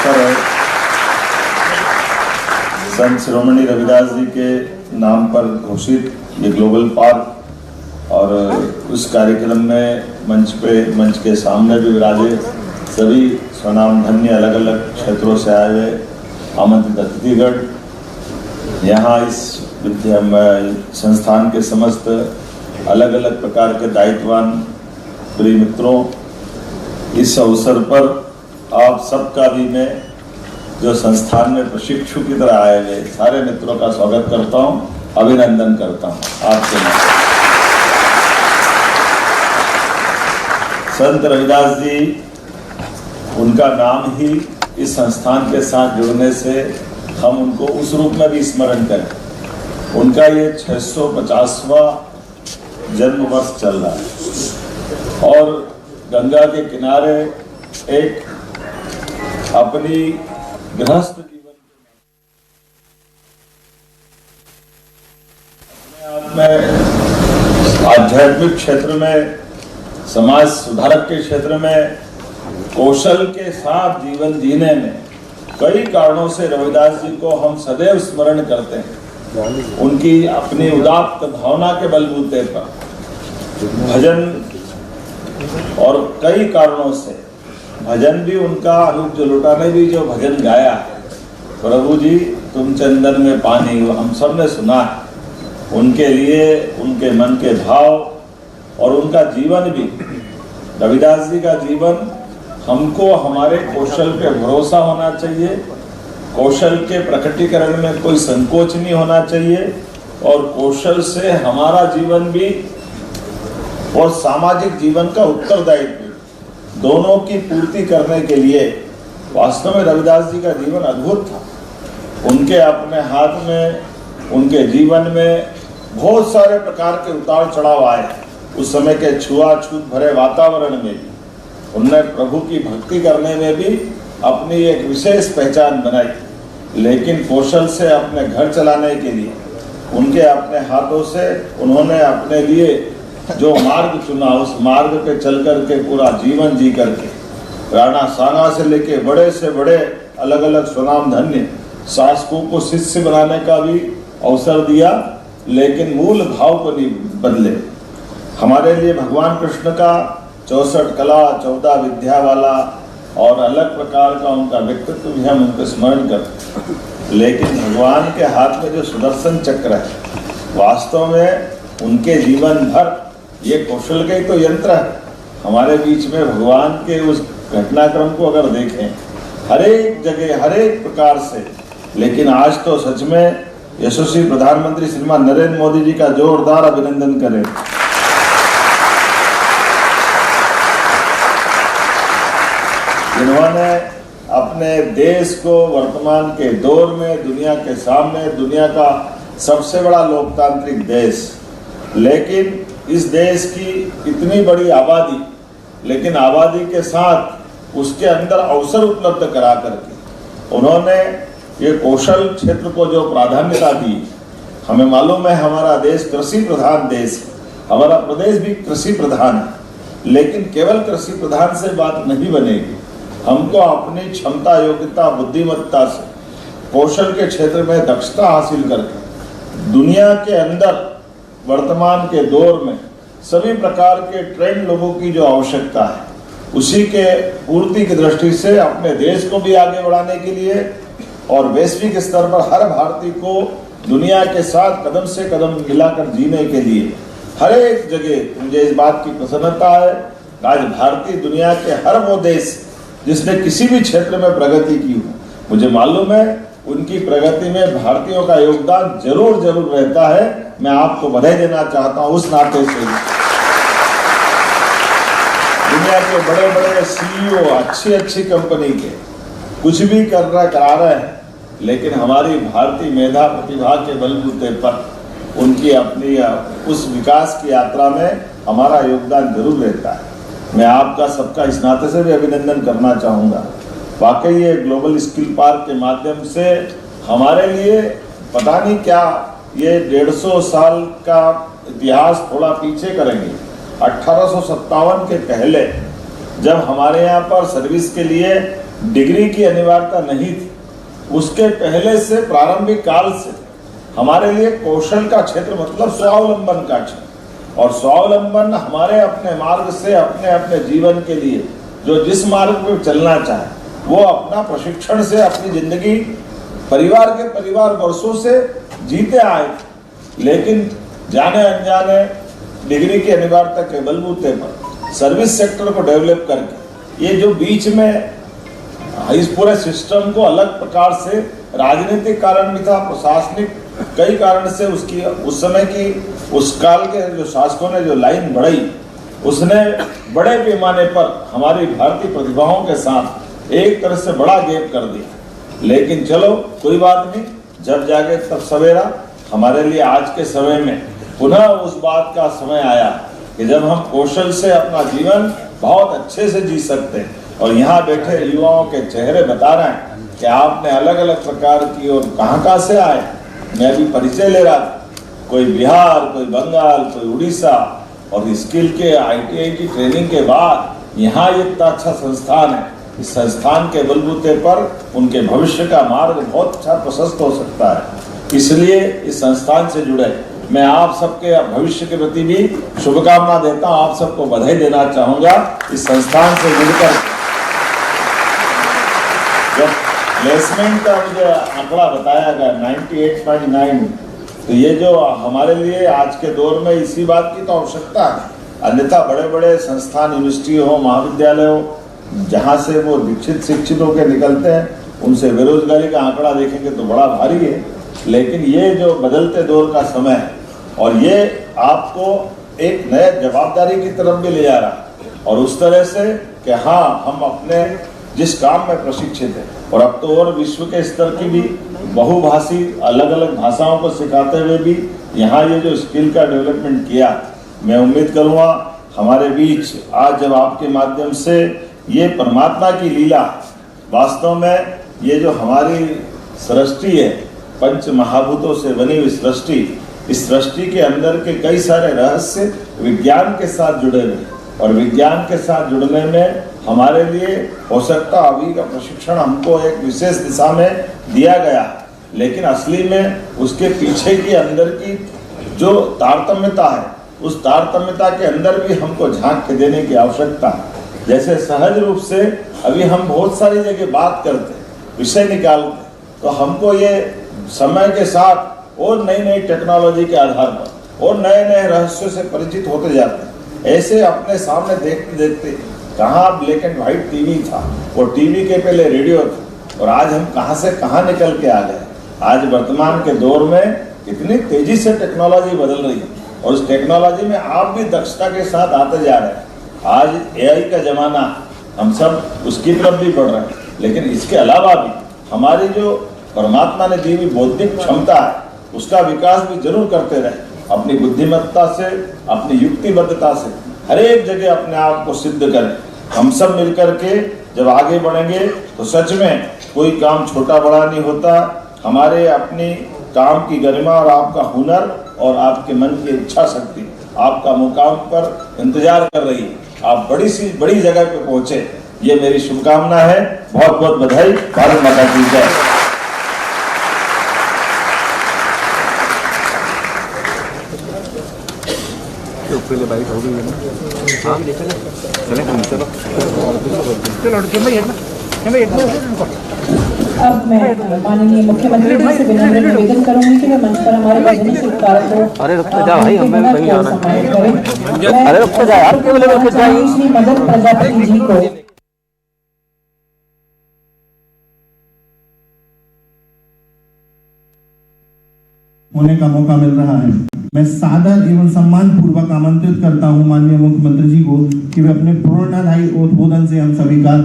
अवसर है संत शिरोमणि रविदास जी के नाम पर घोषित ये ग्लोबल पार्क और उस कार्यक्रम में मंच के सामने भी विराजे सभी स्वनाम धन्य अलग अलग क्षेत्रों से आए हुए आमंत्रित अतिथिगण, यहाँ इस संस्थान के समस्त अलग अलग प्रकार के दायित्वान प्रिय मित्रों, इस अवसर पर आप सबका भी मैं जो संस्थान में प्रशिक्षु की तरह आए हुए सारे मित्रों का स्वागत करता हूँ, अभिनंदन करता हूँ आपके नाम। संत रविदास जी, उनका नाम ही इस संस्थान के साथ जुड़ने से हम उनको उस रूप में भी स्मरण करें। उनका ये 650वां जन्म वर्ष चल रहा है और गंगा के किनारे एक अपनी गृहस्थ जीवन अपने आप में आध्यात्मिक क्षेत्र में, समाज सुधारक के क्षेत्र में, कौशल के साथ जीवन जीने में कई कारणों से रविदास जी को हम सदैव स्मरण करते हैं। उनकी अपनी उदात्त भावना के बलबूते पर भजन और कई कारणों से भजन भी उनका अनूप जलोटा ने भी जो भजन गाया है, प्रभु जी तुम चंदन में पानी हो, हम सब ने सुना है। उनके लिए उनके मन के भाव और उनका जीवन भी, रविदास जी का जीवन हमको हमारे कौशल पे भरोसा होना चाहिए, कौशल के प्रकटीकरण में कोई संकोच नहीं होना चाहिए और कौशल से हमारा जीवन भी और सामाजिक जीवन का उत्तरदायित्व दोनों की पूर्ति करने के लिए वास्तव में रविदास जी का जीवन अद्भुत था। उनके अपने हाथ में, उनके जीवन में बहुत सारे प्रकार के उतार चढ़ाव आए। उस समय के छुआछूत भरे वातावरण में भी उन्होंने प्रभु की भक्ति करने में भी अपनी एक विशेष पहचान बनाई, लेकिन कौशल से अपने घर चलाने के लिए उनके अपने हाथों से उन्होंने अपने लिए जो मार्ग चुना, उस मार्ग पे चल करके पूरा जीवन जी करके राणा सांगा से लेके बड़े से बड़े अलग अलग स्वनाम धन्य शासकों को शिष्य बनाने का भी अवसर दिया, लेकिन मूल भाव को नहीं बदले। हमारे लिए भगवान कृष्ण का 64 कला 14 विद्या वाला और अलग प्रकार का उनका व्यक्तित्व भी हम उनको स्मरण करते, लेकिन भगवान के हाथ में जो सुदर्शन चक्र है, वास्तव में उनके जीवन भर ये कौशल के तो यंत्र है। हमारे बीच में भगवान के उस घटनाक्रम को अगर देखें हर एक जगह हर एक प्रकार से, लेकिन आज तो सच में यशस्वी प्रधानमंत्री श्रीमान नरेंद्र मोदी जी का जोरदार अभिनंदन करें। जिन्होंने अपने देश को वर्तमान के दौर में दुनिया के सामने, दुनिया का सबसे बड़ा लोकतांत्रिक देश, लेकिन इस देश की इतनी बड़ी आबादी, लेकिन आबादी के साथ उसके अंदर अवसर उपलब्ध करा करके उन्होंने ये कौशल क्षेत्र को जो प्राधान्यता दी। हमें मालूम है हमारा देश कृषि प्रधान देश है, हमारा प्रदेश भी कृषि प्रधान है, लेकिन केवल कृषि प्रधान से बात नहीं बनेगी। हमको अपनी क्षमता, योग्यता, बुद्धिमत्ता से कौशल के क्षेत्र में दक्षता हासिल करके दुनिया के अंदर वर्तमान के दौर में सभी प्रकार के ट्रेंड लोगों की जो आवश्यकता है, उसी के पूर्ति की दृष्टि से अपने देश को भी आगे बढ़ाने के लिए और वैश्विक स्तर पर हर भारतीय को दुनिया के साथ कदम से कदम मिलाकर जीने के लिए हर एक जगह मुझे इस बात की प्रसन्नता है। आज भारतीय दुनिया के हर वो देश जिसने किसी भी क्षेत्र में प्रगति की हो, मुझे मालूम है उनकी प्रगति में भारतीयों का योगदान जरूर जरूर रहता है। मैं आपको बधाई देना चाहता हूं उस नाते से। दुनिया के बड़े बड़े सीईओ अच्छी कंपनी के कुछ भी करा रहे हैं, लेकिन हमारी भारतीय मेधा प्रतिभा के बलबूते पर उनकी अपनी उस विकास की यात्रा में हमारा योगदान जरूर रहता है। मैं आपका सबका इस नाते से भी अभिनंदन करना चाहूँगा। वाकई ये ग्लोबल स्किल पार्क के माध्यम से हमारे लिए पता नहीं क्या ये 150 साल का इतिहास थोड़ा पीछे करेंगे। 1857 के पहले जब हमारे यहाँ पर सर्विस के लिए डिग्री की अनिवार्यता नहीं थी, उसके पहले से प्रारंभिक काल से हमारे लिए कौशल का क्षेत्र मतलब स्वावलंबन का क्षेत्र, और स्वावलंबन हमारे अपने मार्ग से अपने अपने जीवन के लिए जो जिस मार्ग पर चलना चाहे वो अपना प्रशिक्षण से अपनी जिंदगी परिवार के परिवार वर्षों से जीते आए, लेकिन जाने अनजाने डिग्री की अनिवार्यता के बलबूते पर सर्विस सेक्टर को डेवलप करके ये जो बीच में इस पूरे सिस्टम को अलग प्रकार से राजनीतिक कारण भी था, प्रशासनिक कई कारण से उसकी उस समय की उस काल के जो शासकों ने जो लाइन बढ़ाई उसने बड़े पैमाने पर हमारी भारतीय प्रतिभाओं के साथ एक तरह से बड़ा गैप कर दिया। लेकिन चलो कोई बात नहीं, जब जागे तब सवेरा। हमारे लिए आज के समय में पुनः उस बात का समय आया कि जब हम कौशल से अपना जीवन बहुत अच्छे से जी सकते हैं। और यहाँ बैठे युवाओं के चेहरे बता रहे हैं कि आपने अलग अलग प्रकार की और कहाँ से आए। मैं अभी परिचय ले रहा था, कोई बिहार, कोई बंगाल, कोई उड़ीसा, और स्किल के ITI की ट्रेनिंग के बाद यहाँ इतना अच्छा संस्थान है। इस संस्थान के बलबूते पर उनके भविष्य का मार्ग बहुत अच्छा प्रशस्त हो सकता है। इसलिए इस संस्थान से जुड़े मैं आप सबके भविष्य के प्रति भी शुभकामना देता हूँ, आप सबको बधाई देना चाहूँगा। इस संस्थान से जुड़कर जब प्लेसमेंट का मुझे आंकड़ा बताया गया 98.9, तो ये जो हमारे लिए आज के दौर में इसी बात की तो आवश्यकता है। अन्यथा बड़े बड़े संस्थान, यूनिवर्सिटी हो, महाविद्यालय हो, जहाँ से वो दीक्षित शिक्षित होकर निकलते हैं, उनसे बेरोजगारी का आंकड़ा देखेंगे तो बड़ा भारी है। लेकिन ये जो बदलते दौर का समय है और ये आपको एक नए जवाबदारी की तरफ भी ले जा रहा है, और उस तरह से कि हाँ हम अपने जिस काम में प्रशिक्षित हैं, और अब तो और विश्व के स्तर की भी बहुभाषी अलग अलग भाषाओं को सिखाते हुए भी यहाँ ये जो स्किल का डेवलपमेंट किया, मैं उम्मीद करूँगा हमारे बीच आज जब आपके माध्यम से ये परमात्मा की लीला, वास्तव में ये जो हमारी सृष्टि है, पंच महाभूतों से बनी हुई सृष्टि, इस सृष्टि के अंदर के कई सारे रहस्य विज्ञान के साथ जुड़े हुए, और विज्ञान के साथ जुड़ने में हमारे लिए हो सकता अभी का प्रशिक्षण हमको एक विशेष दिशा में दिया गया, लेकिन असली में उसके पीछे की अंदर की जो तारतम्यता है, उस तारतम्यता के अंदर भी हमको झांक के देने की आवश्यकता है। जैसे सहज रूप से अभी हम बहुत सारी जगह बात करते, विषय निकालते, तो हमको ये समय के साथ और नई नई टेक्नोलॉजी के आधार पर और नए नए रहस्यों से परिचित होते जाते हैं। ऐसे अपने सामने देखते देखते कहाँ ब्लैक एंड व्हाइट टीवी था, और टीवी के पहले रेडियो था, और आज हम कहाँ से कहाँ निकल के आ गए। आज वर्तमान के दौर में इतनी तेजी से टेक्नोलॉजी बदल रही है, और उस टेक्नोलॉजी में आप भी दक्षता के साथ आते जा रहे हैं। आज AI का जमाना, हम सब उसकी तरफ भी बढ़ रहे हैं, लेकिन इसके अलावा भी हमारी जो परमात्मा ने दी हुई बौद्धिक क्षमता है, उसका विकास भी जरूर करते रहे। अपनी बुद्धिमत्ता से, अपनी युक्तिबद्धता से हर एक जगह अपने आप को सिद्ध करें। हम सब मिलकर के जब आगे बढ़ेंगे तो सच में कोई काम छोटा बड़ा नहीं होता। हमारे अपनी काम की गरिमा और आपका हुनर और आपके मन की इच्छा शक्ति आपका मुकाम पर इंतजार कर रही है। आप बड़ी सी बड़ी जगह पे पहुंचे, ये मेरी शुभकामना है। बहुत बहुत बधाई। भारत माता की जय। पहले बाइट हो गई है ना। हाँ चले हम चलो अब मैं माननीय मुख्यमंत्री जी से विनम्र निवेदन करूंगी कि वे मंच पर हमारे वजनी शिल्पकार को अरे रुक जा भाई, हमें वहीं आना है। अरे रुक जा यार, केवल रुक जा। श्री मदन प्रजापति जी को होने का मौका मिल रहा है। मैं सादर एवं सम्मान पूर्वक आमंत्रित करता हूं माननीय मुख्यमंत्री जी को कि वे अपने प्रेरणादायी उद्बोधन से हम सभी का